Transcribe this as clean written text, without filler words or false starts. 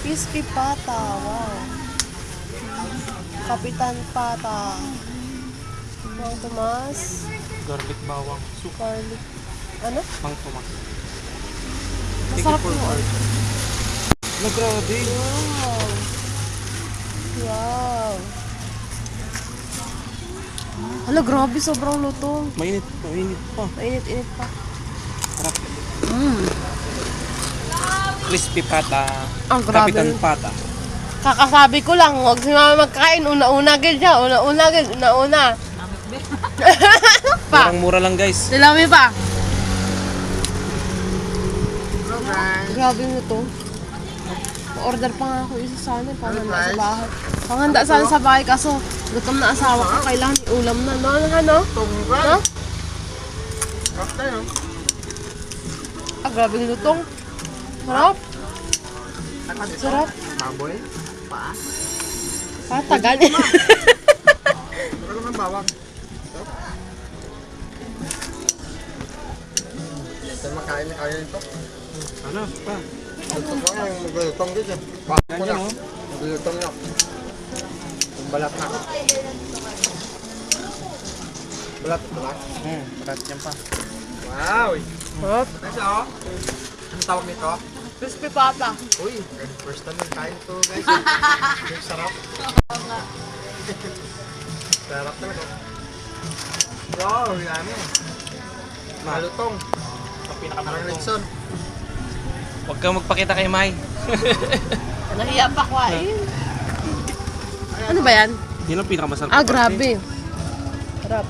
Crispy pata. Wow. Kapitan pata. Mang Tomas. Garlic bawang. Garlic. Ano? Mang Tomas. Masarap yun. Na grabe. Wow. Wow. Hala, grabe. Sobrang lutong. Mainit pa. Mainit-init pa. Sarap. Mm. Crispy pata. Ang grabe. Kapitan pata. Kakasabi ko lang, huwag si mama magkain. Una-una agad siya. Una-una. Pa. Murang-mura lang guys. Dilami pa. Grabe mo to. Order pa nga ako isa sana. Panghanda sa bahay. Panghanda sana sa bahay kaso gutom na asawa ko. Kailangan ulam na. No? No? Ah, grabe yung lutong. Sarap. Sarap. Baboy? Tagal. Pero naman bawang. Ito makain na kaya nito. Ano? Pa. Ito ko nga yung maglutong dito. Bakit ko na? Maglutong na. Yung balat na. Balat. Parat yan pa. Wow! Sarap. Nice oh. Ano tawag nito? Crispy pata. Uy, first time yung kain to guys. Yung sarap. Sarap talaga. Wow, yummy. Malutong. Ang Parang pinakamalutong. Nixon. Huwag kang magpakita kay Mai. Nahiya pa kuhain. Ano ba yan? Yun ang pinakamasarap. Ah, grabe. Sarap.